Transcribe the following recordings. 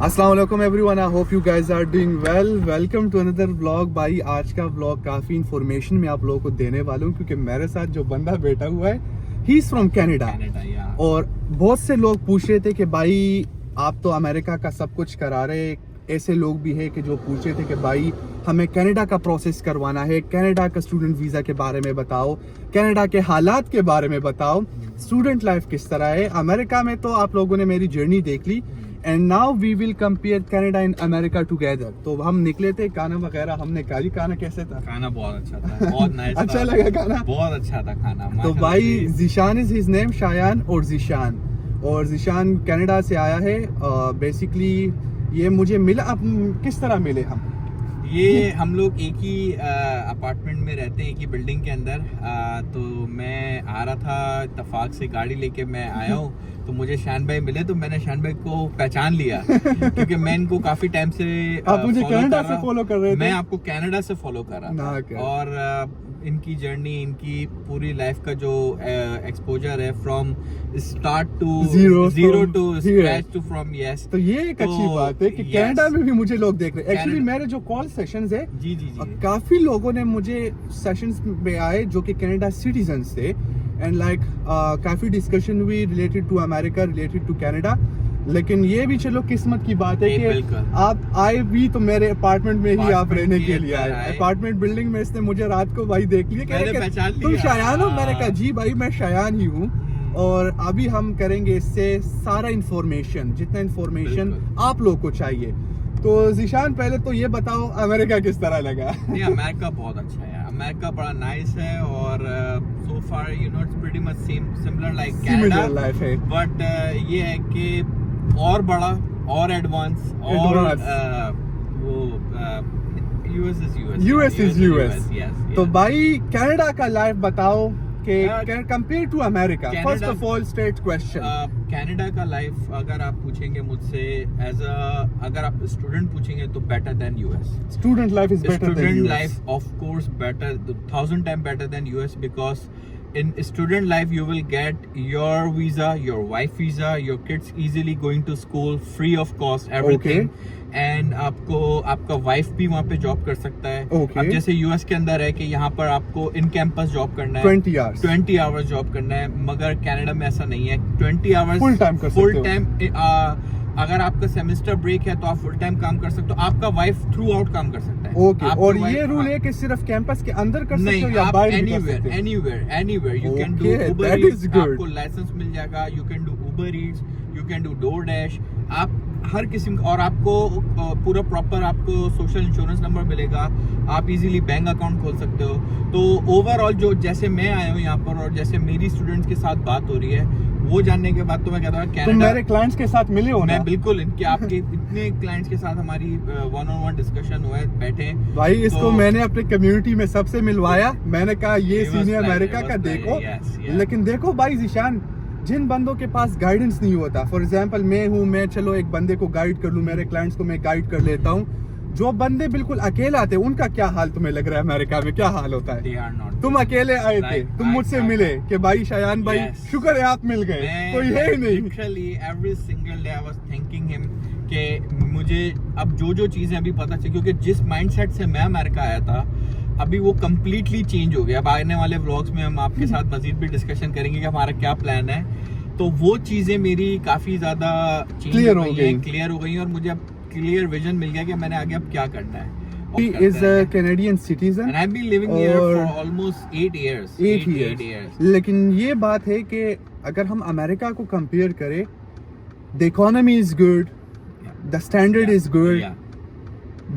अस्सलाम वालेकुम everyone, I hope you guys are doing well. Welcome to another vlog. भाई आज का व्लॉग काफ़ी इन्फॉर्मेशन मैं आप लोगों को देने वाला हूँ क्योंकि मेरे साथ जो बंदा बैठा हुआ है ही इज़ फ्रॉम कनाडा। और बहुत से लोग पूछ रहे थे कि भाई आप तो अमेरिका का सब कुछ करा रहे, ऐसे लोग भी है कि जो पूछ रहे थे कि भाई हमें कनाडा का प्रोसेस करवाना है, कनाडा का स्टूडेंट वीज़ा के बारे में बताओ, कनाडा के हालात के बारे में बताओ, स्टूडेंट लाइफ किस तरह है अमेरिका में। तो आप लोगों ने मेरी जर्नी देख ली and now we will compare Canada and America together. तो हम निकले थे, खाना वगैरह हमने खा ली। खाना कैसे था? खाना बहुत अच्छा था, बहुत नाइस था। अच्छा लगा खाना? बहुत अच्छा था खाना। तो भाई Zeeshan is his name, Shayan और ज़ीशान कनाडा से आया है। बेसिकली ये मुझे मिला। अब किस तरह मिले हम? ये हम लोग एक ही अपार्टमेंट में रहते हैं, एक ही बिल्डिंग के अंदर। तो मैं आ रहा था, इत्तेफाक से गाड़ी लेके मैं आया हूँ तो मुझे शान भाई मिले। तो मैंने शान भाई को पहचान लिया क्योंकि मैं इनको काफी टाइम से आप मुझे कनाडा से फॉलो कर रहे थे? मैं आपको कनाडा से फॉलो कर रहा था। और इनकी जर्नी, इनकी पूरी लाइफ का जो एक्सपोजर है, from start to zero to scratch to from yes. तो ये एक अच्छी बात है कि कनाडा में भी मुझे लोग देख रहे हैं। एक्चुअली मेरे जो कॉल सेशंस है, जी, काफी लोगों ने मुझे सेशंस में आए जो कि कनाडा सिटीजन्स थे एंड लाइक काफी डिस्कशन हुई related to America, related to Canada. लेकिन ये भी चलो किस्मत की बात है कि आप आए भी तो मेरे अपार्टमेंट में ही आप रहने के लिए आए। अपार्टमेंट बिल्डिंग में इसने मुझे रात को भाई देख लिया, तुम शायान हो? मैंने कहा जी भाई मैं शायान ही हूँ। और अभी हम करेंगे इससे सारा इंफॉर्मेशन, जितना इंफॉर्मेशन आप लोग को चाहिए। तो ज़ीशान पहले तो ये बताओ अमेरिका किस तरह लगा? नहीं, अमेरिका बहुत अच्छा है। अमेरिका बड़ा नाइस है और so far you know it's pretty much similar like Canada life है। बट ये है कि और बड़ा और एडवांस और वो यूएस इज यूएस। तो भाई कनाडा का लाइफ बताओ कि compare to America. First of all straight question, Canada का लाइफ अगर आप पूछेंगे मुझसे अगर आप स्टूडेंट पूछेंगे तो better than US. Student life is better than US. Life of course better, 1000 time better than US because in student life you will get your visa, your wife visa, your kids easily going to school free of cost, everything. And आपका wife भी वहाँ पे job कर सकता है। अब जैसे US के अंदर है कि यहाँ पर आपको इन कैंपस जॉब करना है, 20 आवर्स जॉब करना है, मगर कनाडा में ऐसा नहीं है। 20 आवर्स फुल टाइम। अगर आपका सेमेस्टर ब्रेक है तो आप फुल टाइम काम कर सकते हो। आपका वाइफ थ्रू आउट काम कर सकता है। और ये रूल है कि सिर्फ कैंपस के अंदर कर सकते हो या बाहर भी कर सकते हो? Anywhere you can do Uber Yeats. आपको लाइसेंस मिल जाएगा। You can do Uber Yeats, you can do DoorDash. आप हर किस्म, और आपको पूरा प्रॉपर आपको सोशल इंश्योरेंस नंबर मिलेगा। आप इजीली बैंक अकाउंट खोल सकते हो। तो ओवरऑल जो जैसे मैं आया हूँ यहाँ पर और जैसे मेरी स्टूडेंट्स के साथ बात हो रही है, वो जानने के बाद तो मैं कहता हूँ कनाडा। तुम मेरे क्लाइंट्स के साथ मिले हो ना? मैं बिल्कुल आपके इतने क्लाइंट्स के साथ हमारी वन-ऑन-वन डिस्कशन हुआ है, बैठे भाई। इसको मैंने अपनी कम्युनिटी में सबसे मिलवाया। मैंने कहा ये सीनियर अमेरिका का देखो। लेकिन देखो भाई ज़ीशान, जिन बंदों के पास गाइडेंस नहीं होता, फॉर एग्जांपल मैं चलो एक बंदे को गाइड कर लूं, मेरे क्लाइंट्स को मैं गाइड कर लेता हूं। जो बंदे बिल्कुल अकेले आते हैं उनका क्या हाल तुम्हें लग रहा है? अमेरिका में क्या हाल होता है? तुम अकेले आए थे, तुम मुझसे मिले कि भाई शायान भाई शुक्र है आप मिल गए, कोई है ही नहीं। Literally every single day I was thanking him कि मुझे अब जो चीजें अभी पता चली, क्योंकि जिस माइंडसेट से मैं अमेरिका आया था अभी वो कम्प्लीटली चेंज हो गया। अब आने वाले व्लॉग्स में हम आपके साथ मजीद भी डिस्कशन करेंगे कि हमारा क्या प्लान है। तो वो चीजें मेरी काफी ज्यादा क्लियर हो गई और मुझे अब क्लियर विजन मिल गया कि मैंने आगे अब क्या करना है। He is a Canadian citizen and I've been living here for almost 8 years. 8 years. लेकिन ये बात है कि अगर हम अमेरिका को कंपेयर करें, the economy is good, the standard is good,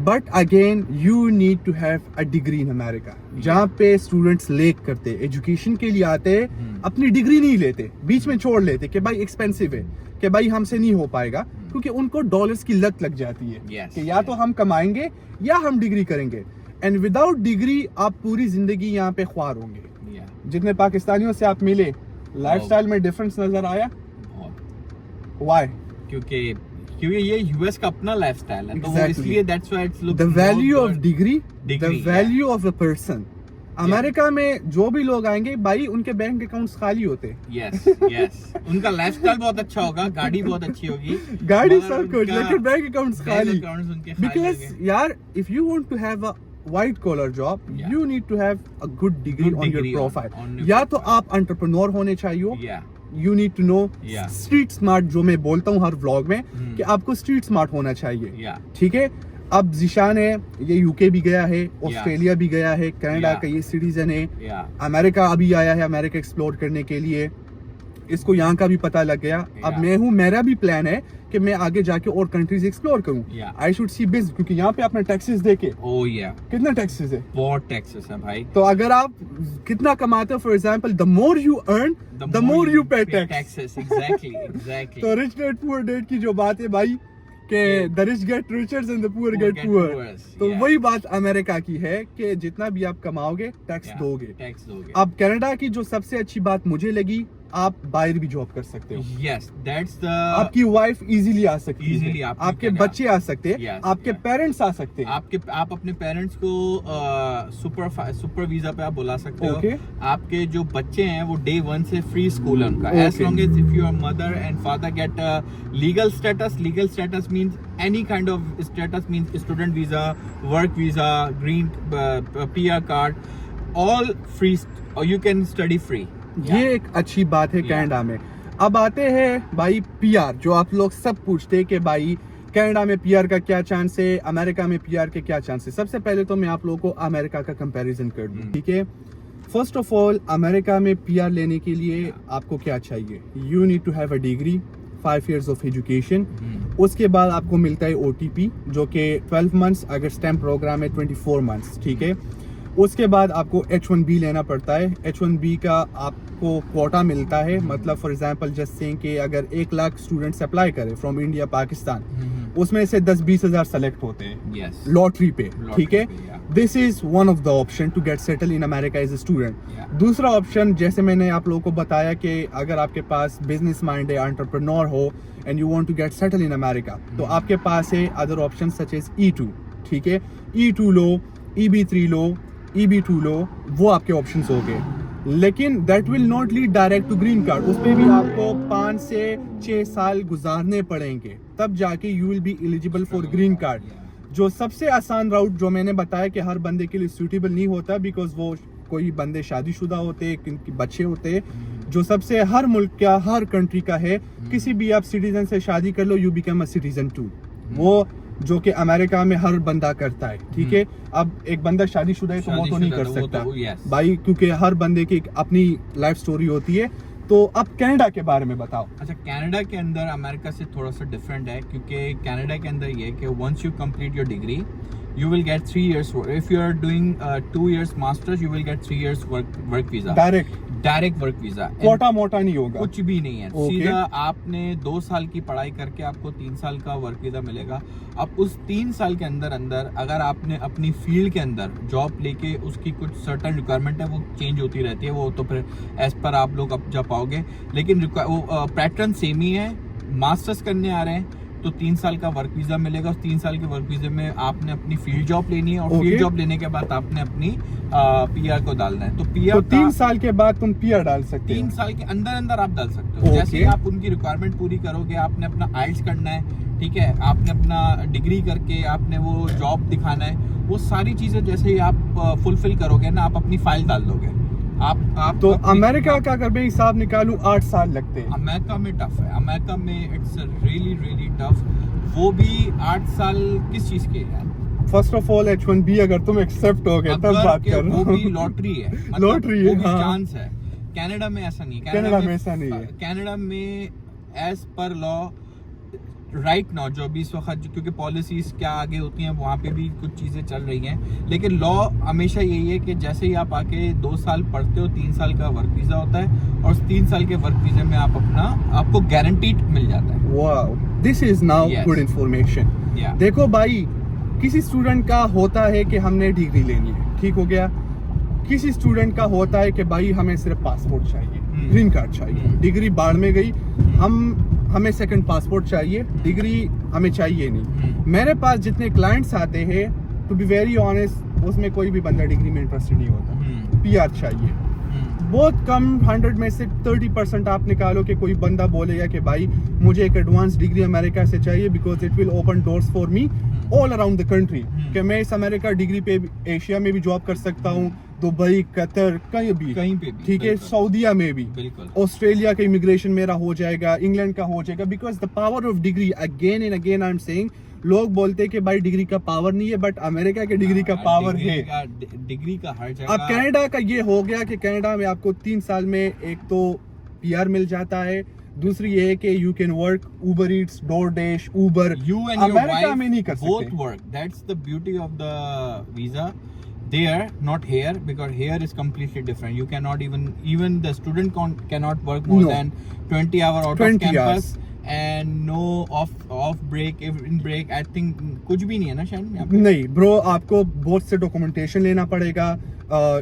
but again you need to have a degree in America. जहाँ पे स्टूडेंट्स लेक करते, एजुकेशन के लिए आते, अपनी डिग्री नहीं लेते, बीच में छोड़ लेते कि भाई एक्सपेंसिव है, कि भाई हमसे नहीं हो पाएगा, क्योंकि उनको डॉलर्स की लत लग जाती है कि या तो हम कमाएंगे या हम डिग्री करेंगे। एंड विदाउट डिग्री आप पूरी जिंदगी यहाँ पे ख्वार होंगे। जितने पाकिस्तानियों से आप मिले, लाइफस्टाइल में डिफरेंस नजर आया? व्हाई? क्योंकि ये यूएस का अपना लाइफस्टाइल है, तो इसलिए that's why it's look the value of degree, the value of a person America में जो भी लोग आएंगे भाई उनके बैंक अकाउंट्स खाली होते हैं। यस यस, उनका लाइफस्टाइल बहुत अच्छा होगा, गाड़ी बहुत अच्छी होगी, गाड़ी मगर सब कुछ, उनका लेकिन बैंक अकाउंट्स खाली। accounts उनके खाली बिकॉज होंगे। यार if you want to have a white collar job Yeah. you need to have a good degree Good on your degree profile on your या तो profile. आप entrepreneur होने चाहिए, Yeah. you need to know Yeah. street smart, जो मैं बोलता हूँ हर vlog में Hmm. कि आपको street smart होना चाहिए। Yeah. ठीक है, अब जिशान है ये यूके भी गया है, ऑस्ट्रेलिया भी गया है, कनाडा Yeah. का ये सिटीजन है, Yeah. अमेरिका अभी आया है अमेरिका एक्सप्लोर करने के लिए, इसको यहाँ का भी पता लग गया। अब Yeah. मैं हूँ, मेरा भी प्लान है कि मैं आगे जाके और कंट्रीज एक्सप्लोर करूँ। Yeah. आई शुड सी बिज, क्योंकि यहाँ पे आपने टैक्सेस देके, Oh yeah. कितना टैक्सेस है, बहुत टैक्सेस है भाई। तो अगर आप कितना कमाते हो, for example the more you earn the more you pay tax. taxes. Exactly. Exactly. तो रिच डैड पुअर डैड की जो बात है भाई कि the rich get richer and the poor get poor, तो Yeah. वही बात अमेरिका की है कि जितना भी आप कमाओगे टैक्स Yeah. दोगे। टैक्स दोगे। अब कनाडा की जो सबसे अच्छी बात मुझे लगी, आप बाहर भी जॉब कर सकते हो, Yes, that's the आपकी वाइफ इजीली आ सकती Easily है, आप आपके can- बच्चे आ सकते हैं, Yes, आपके yeah. पेरेंट्स आ सकते हैं। आप अपने पेरेंट्स को सुपर वीजा पे आप बुला सकते Okay. हो। आपके जो बच्चे हैं वो डे 1 से फ्री स्कूल है उनका, as Okay. Long as if your mother and father get legal status means any kind of status means student visa, work visa, green PR card, all free, और यू कैन स्टडी फ्री। ये एक अच्छी बात है Yeah. Canada में। अब आते हैं भाई पीआर, जो आप लोग सब पूछते हैं कि भाई कनाडा में पीआर का क्या चांस है, अमेरिका में पीआर के क्या चांस है। सबसे पहले तो मैं आप लोगों को अमेरिका का कंपैरिजन कर दूं, ठीक है। फर्स्ट ऑफ ऑल अमेरिका में पीआर लेने के लिए आपको क्या चाहिए, you need to have a degree, 5 years of education, उसके बाद आपको मिलता है ओटीपी जो कि 12 months, अगर स्टैम्प प्रोग्राम है 24 months, ठीक है। उसके बाद आपको H1B लेना पड़ता है। H1B का आपको कोटा मिलता है, मतलब फॉर एग्जांपल जस्ट सेइंग कि अगर 1 लाख स्टूडेंट्स अप्लाई करें फ्रॉम इंडिया पाकिस्तान, उसमें से 10-20 हज़ार सेलेक्ट होते हैं यस, लॉटरी पे, ठीक है। Pay, yeah. This is one of the option to get settle in America as a student. Yeah. दूसरा ऑप्शन, जैसे मैंने आप लोगों को बताया कि अगर आपके पास बिजनेस माइंड है, एंटरप्रेन्योर हो and you want to get settle in America, तो आपके पास है other option such as E2, ठीक है। E2 लो, EB3 लो, EB2 लो, वो आपके ऑप्शंस हो गए। लेकिन that will not lead direct to green card, उस पर भी आपको 5 से 6 साल गुजारने पड़ेंगे, तब जाके you will be eligible for green card. जो सबसे आसान राउट जो मैंने बताया कि हर बंदे के लिए सूटेबल नहीं होता, बिकॉज वो कोई बंदे शादीशुदा होते हैं, किनके बच्चे होते हैं, जो सबसे हर मुल्क का, हर कंट्री का है, किसी भी आप सिटीजन से शादी कर लो, you become a citizen too, वो जो कि अमेरिका में हर बंदा करता है, ठीक है। अब एक बंदा शादीशुदा है तो वो तो नहीं कर सकता भाई, क्योंकि हर बंदे की एक अपनी लाइफ स्टोरी होती है। तो अब कनाडा के बारे में बताओ। अच्छा, कनाडा के अंदर अमेरिका से थोड़ा सा डिफरेंट है, क्योंकि कनाडा के अंदर ये है कि once you complete your degree you will get 3 years work. If you are doing 2 years masters, you will get 3 years work visa. Direct work visa, quota मोटा नहीं होगा, कुछ भी नहीं है। Okay. सीधा आपने 2 साल की पढ़ाई करके आपको 3 साल का वर्क वीजा मिलेगा। अब उस 3 साल के अंदर अगर आपने अपनी फील्ड के अंदर जॉब लेके, उसकी कुछ सर्टन रिक्वायरमेंट है, वो चेंज होती रहती है, वो तो फिर एज पर आप लोग अब जा पाओगे, लेकिन वो पैटर्न सेम ही है। मास्टर्स करने आ रहे हैं तो 3 साल का वर्क वीजा मिलेगा। उस 3 साल के वर्क वीजे में आपने अपनी फील्ड जॉब लेनी है, और फील्ड जॉब लेने के बाद आपने अपनी पीआर को डालना है। तो पीआर, तो 3 साल के बाद तुम पीआर डाल सकते हो। 3 साल के अंदर आप डाल सकते हो। जैसे ही आप उनकी रिक्वायरमेंट पूरी करोगे, आपने अपना आइल्स करना है, ठीक है, आपने अपना डिग्री करके आपने वो जॉब दिखाना है, वो सारी चीजें जैसे ही आप फुलफिल करोगे ना, आप अपनी फाइल डाल दोगे। आप तो अमेरिका का अगर मैं हिसाब निकालूं 8 साल लगते हैं। अमेरिका में टफ है, अमेरिका में इट्स रियली टफ। वो भी 8 साल किस चीज के यार? फर्स्ट ऑफ ऑल H1B अगर तुम एक्सेप्ट हो गए तब बात कर रहा वो हूं। भी लॉटरी है, लॉटरी है, वो भी हाँ। चांस है। कनाडा में ऐसा नहीं है। कनाडा में ऐसा नहीं है। कनाडा में as per law right now जो अभी इस वक्त, क्योंकि पॉलिसीज क्या आगे होती हैं, वहाँ पे भी कुछ चीज़ें चल रही हैं, लेकिन लॉ हमेशा यही है कि जैसे ही आप आके 2 साल पढ़ते हो, 3 साल का वर्क वीज़ा होता है, और उस 3 साल के वर्क वीज़े में आपको गारंटीड मिल जाता है। Wow, this is now good information. देखो भाई, किसी स्टूडेंट का होता है कि हमने डिग्री लेनी है, ठीक हो गया। किसी स्टूडेंट का होता है कि भाई हमें सिर्फ पासपोर्ट चाहिए, ग्रीन कार्ड चाहिए, डिग्री बाढ़ में गई, हमें सेकंड पासपोर्ट चाहिए, डिग्री हमें चाहिए नहीं। मेरे पास जितने क्लाइंट्स आते हैं, टू बी वेरी ऑनेस्ट, उसमें कोई भी बंदा डिग्री में इंटरेस्टेड नहीं होता, पीआर चाहिए। बहुत कम 100 में से 30% आप निकालो कि कोई बंदा बोलेगा कि भाई मुझे एक एडवांस डिग्री अमेरिका से चाहिए because it will open doors for me all around the country, कि मैं इस अमेरिका डिग्री पे एशिया में भी जॉब कर सकता हूँ, दुबई, कतर, कहीं पे भी, ठीक है, सऊदीया में भी, ऑस्ट्रेलिया का इमिग्रेशन मेरा हो जाएगा, इंग्लैंड का हो जाएगा, because the power of degree, again and again I am saying, लोग बोलते हैं कि भाई डिग्री का पावर नहीं है, बट अमेरिका के डिग्री का पावर है, डिग्री का हर जगह। अब कनाडा का ये हो गया कि कनाडा में आपको 3 साल में एक तो पीआर मिल जाता है, दूसरी ये है कि you can work Uber Yeats, DoorDash, Uber, you and your America wife में नहीं कर both सकते। work. That's the beauty of the visa there, not here, because here is completely different. You cannot even the student cannot work more No. than 20 hours out 20 of campus hours. and no off break, in break I think कुछ भी नहीं है ना शायद यहाँ पे? नहीं bro, आपको बहुत से डॉक्यूमेंटेशन लेना पड़ेगा,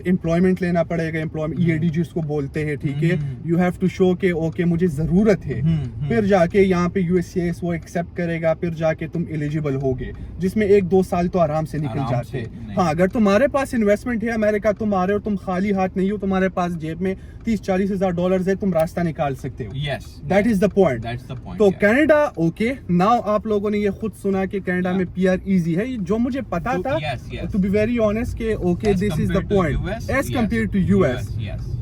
एम्प्लॉयमेंट लेना पड़ेगा, एम्प्लॉयमेंट ईएडी जिसको बोलते हैं, ठीक है, यू हैव टू शो के ओके मुझे जरूरत है, फिर जाके यहाँ पे यूएससीआईएस वो एक्सेप्ट करेगा, फिर जाके तुम एलिजिबल होगे, जिसमें 1-2 साल तो आराम से निकल जाते हैं। हाँ, अगर तुम्हारे पास इन्वेस्टमेंट है, अमेरिका तुम आ रहे हो, तुम खाली हाथ नहीं हो, तुम्हारे पास जेब में 30-40 हजार डॉलर है, तुम रास्ता निकाल सकते हो। Yes, that is the point. that's the point. तो yeah. कनाडा ओके, नाउ आप लोगों ने ये खुद सुना कि कनाडा में पीआर इजी है, जो मुझे पता था, टू बी वेरी ऑनेस्ट के okay this is the point as compare to US.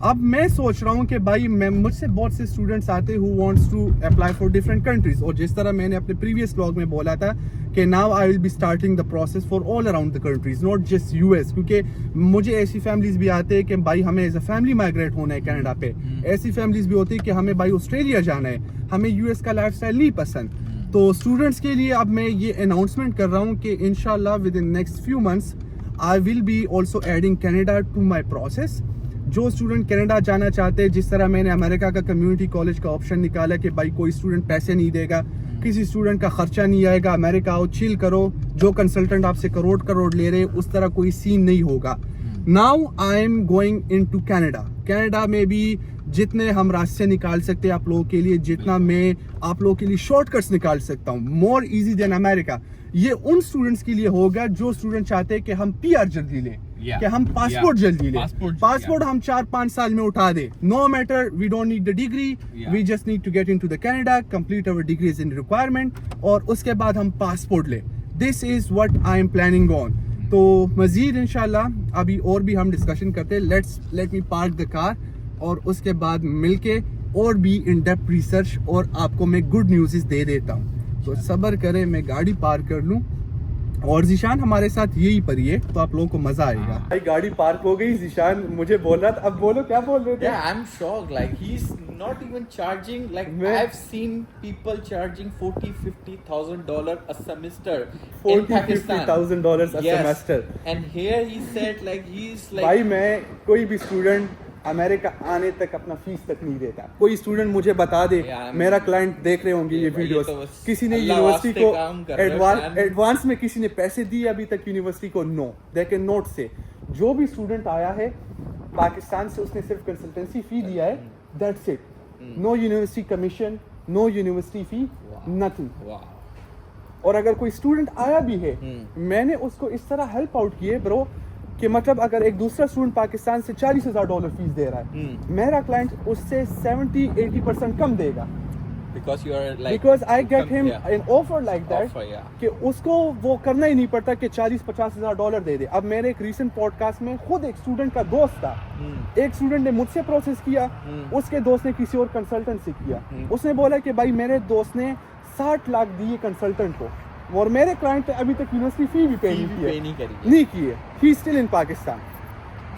अब मैं सोच रहा हूँ कि भाई मुझसे बहुत से स्टूडेंट्स आते who wants to apply for different countries, और जिस तरह मैंने अपने प्रीवियस व्लॉग में बोला था कि now I will be starting the process for all around the countries, not just US, क्योंकि मुझे ऐसी फैमिलीज भी आते हैं कि भाई हमें एज अ फैमिली माइग्रेट होना है कनाडा पे, ऐसी फैमिलीज भी होती है कि हमें भाई ऑस्ट्रेलिया जाना है, हमें यूएस का लाइफस्टाइल नहीं पसंद। तो स्टूडेंट्स के लिए अब मैं ये अनाउंसमेंट कर रहा हूँ कि इंशाल्लाह within next few months I will be also adding Canada to my process. जो स्टूडेंट कनाडा जाना चाहते हैं, जिस तरह मैंने अमेरिका का कम्युनिटी कॉलेज का ऑप्शन निकाला कि भाई कोई स्टूडेंट पैसे नहीं देगा, किसी स्टूडेंट का खर्चा नहीं आएगा, अमेरिका आओ चिल करो, जो कंसल्टेंट आपसे करोड़ ले रहे उस तरह कोई सीन नहीं होगा। Now I am going into Canada. Canada में भी जितने हम रास्ते निकाल सकते हैं आप लोगों के लिए, जितना मैं आप लोगों के लिए शॉर्टकट्स निकाल सकता हूँ, मोर इजी देन अमेरिका, ये उन स्टूडेंट्स के लिए होगा जो स्टूडेंट चाहते हैं कि हम पीआर जल्दी लें, कि हम पासपोर्ट जल्दी लें, पासपोर्ट हम 4-5 साल में उठा दे, no matter, we don't need the degree, we just need to get into the Canada, complete our degrees in requirement, और उसके बाद हम पासपोर्ट ले। This is what I am planning on. तो मजीद इंशाल्लाह अभी और भी हम डिस्कशन करते हैं, let me park the car, और उसके बाद मिलके और भी इन डेप्थ रिसर्च और आपको मैं गुड न्यूज़ दे देता हूँ। तो सब्र करें, मैं गाड़ी पार्क कर लूँ, और जीशान हमारे साथ यही पर ही है, तो आप लोगों को मजा आएगा। भाई गाड़ी पार्क हो गई, जीशान मुझे बोल रहा था, अब बोलो क्या बोल रहे थे? Yeah, I'm shocked. Like he's not even charging. Like I've seen people charging $40,000-$50,000 a semester in Pakistan. $40,000 a semester. And here he said like he's like. भाई मैं कोई भी स्टूडेंट अमेरिका आने तक अपना फीस तक नहीं देता। कोई स्टूडेंट मुझे बता दे, मेरा क्लाइंट देख रहे होंगे ये वीडियोस, किसी ने यूनिवर्सिटी को एडवांस में किसी ने पैसे दिए अभी तक यूनिवर्सिटी को? नो, दे कैन नॉट से। जो भी स्टूडेंट आया है पाकिस्तान से, उसने सिर्फ कंसल्टेंसी फी दिया है, that's it, no university commission, no university fee, nothing. और अगर कोई स्टूडेंट आया भी है, मैंने उसको इस तरह हेल्प आउट किए ब्रो कि मतलब अगर एक दूसरा स्टूडेंट पाकिस्तान से $40,000 फीस दे रहा है, मेरा क्लाइंट उससे 70-80% कम देगा, because I get him an offer like that कि उसको वो करना ही नहीं पड़ता कि $40,000-50,000 दे दे। अब मेरे एक रीसेंट पॉडकास्ट में खुद एक स्टूडेंट का दोस्त था, एक स्टूडेंट ने मुझसे प्रोसेस किया, उसके दोस्त ने किसी और कंसल्टेंट से किया, उसने बोला कि भाई मेरे दोस्त ने 60 लाख दिए कंसल्टेंट को, और मेरे क्लाइंट ने अभी तक यूनिवर्सिटी फी भी पे नहीं की है, ही स्टिल इन पाकिस्तान।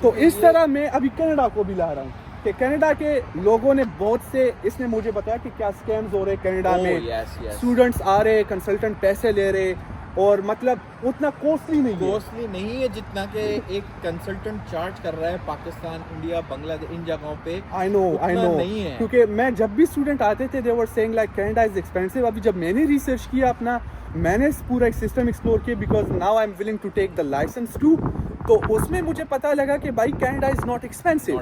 तो इस तरह मैं अभी कनाडा को भी ला रहा हूँ कि कनाडा के लोगों ने बहुत से, इसने मुझे बताया कि क्या स्कैम्स हो रहे कनाडा में, स्टूडेंट्स आ रहे, कंसल्टेंट पैसे ले रहे, और मतलब उतना कॉस्टली नहीं है जितना कि एक कंसल्टेंट चार्ज कर रहा है पाकिस्तान, इंडिया, बांग्लादेश, इन जगहों पे। आई नो नहीं है, क्योंकि मैं जब भी स्टूडेंट आते थे they were saying like Canada is expensive. अभी जब मैंने रिसर्च किया अपना, मैंने पूरा एक सिस्टम एक्सप्लोर किया, because now I am willing to take the license too, तो उसमें मुझे पता लगा कि भाई कनाडा इज नॉट एक्सपेंसिव,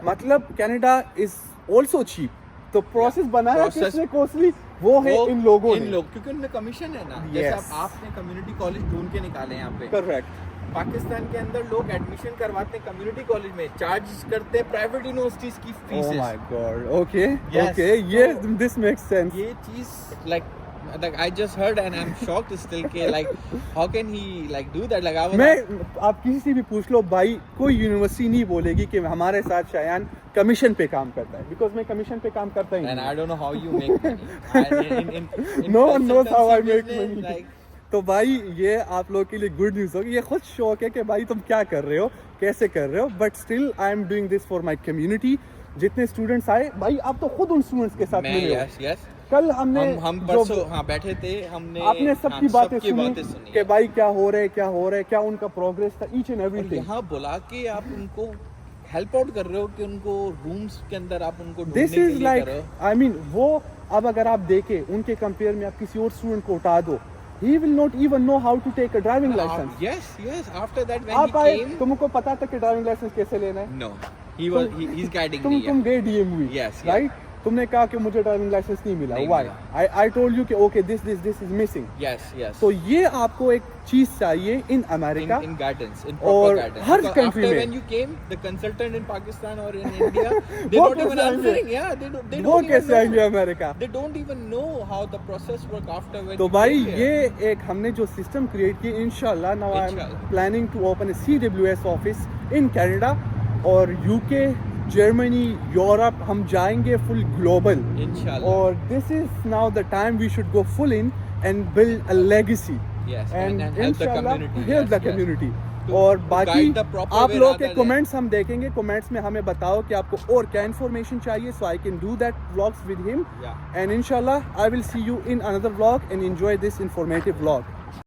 मतलब कनाडा इज ऑल्सो चीप। तो प्रोसेस बनाया किसने कॉस्टली? वो है इन लोगों ने। क्योंकि उनमें कमीशन है ना। जैसे Yes. अब आपने कम्युनिटी कॉलेज ढूंढ के निकाले यहाँ पे। करेक्ट। पाकिस्तान के अंदर लोग एडमिशन करवाते हैं कम्युनिटी कॉलेज में, चार्ज करते हैं प्राइवेट यूनिवर्सिटीज की Oh faeces. my god. Okay. Yes. Okay. Yes, this makes sense. ये चीज like I just heard and I'm shocked still के like how can he like do that like I was मैं आप किसी से भी पूछ लो भाई, कोई यूनिवर्सिटी नहीं बोलेगी कि हमारे साथ शायान कमीशन पे काम करता है, बिकॉज मैं कमीशन पे काम करता ही and नहीं। I don't know how you make money. In No one knows how I consultancy make business, money. like, तो भाई ये आप लोग के लिए गुड न्यूज़ होगी, ये खुद शौक है कि भाई तुम क्या कर रहे हो, कैसे कर रहे हो, but still I am doing this for my community. जितने स्टूडेंट्स आए भाई, आप तो खुद उन स्टूडेंट्स के साथ मैं मिले हो। yes yes कल हमने हम जो परसों हाँ बैठे थे, हमने आपने सबकी हाँ, बातें सबकी सुनी सुनी कि है। भाई क्या हो रहा है, क्या हो रहा है, क्या उनका प्रोग्रेस था, ईच एंड और एवरीथिंग। यहाँ बुला के आप उनको हेल्प आउट कर रहे हो कि उनको रूम्स के अंदर आप उनको ढूंढने दिस के इज लिए लाइक कर रहे हो। आई मीन वो अब अगर आप देखें उनके कंपेयर में आप किसी और स्टूडेंट को उठा दो, he will not even know how to take a driving license। Yes after that when आप he आए, came तुमको पता था कि ड्राइविंग लाइसेंस कैसे लेना है? no he's guiding me तुम गए डीएमवी, Yes, राइट? तुमने कहा कि मुझे ड्राइविंग लाइसेंस नहीं मिला, नहीं व्हाई? मिला। आई टोल्ड यू कि okay this is missing. yes तो ये आपको एक चीज चाहिए in America in guidance in और proper guidance her Because country after में। when you came the consultant in Pakistan or in India they वो don't even कैसे आएंगे? answering they वो don't कैसे even आएंगे know America? they don't even know how the process work after when तो you भाई came here. ये एक हमने जो सिस्टम क्रिएट की, इंशाल्लाह नाउ आई एम इंशाल्लाह। Planning to open a CWS office in Canada और यूके, जर्मनी, यूरोप, हम जाएंगे फुल ग्लोबल। Inshallah. और this is now the time we should go full in and build a legacy Yes, and and help the community. Help the Yes, yes. Community. To- और to बाकी guide the proper आप way लोग के rather than- comments हम देखेंगे, comments में हमें बताओ कि आपको और क्या इन्फॉर्मेशन चाहिए, so I can do that vlogs with him Yeah. And इंशाल्लाह I will see you in another vlog and enjoy this informative vlog.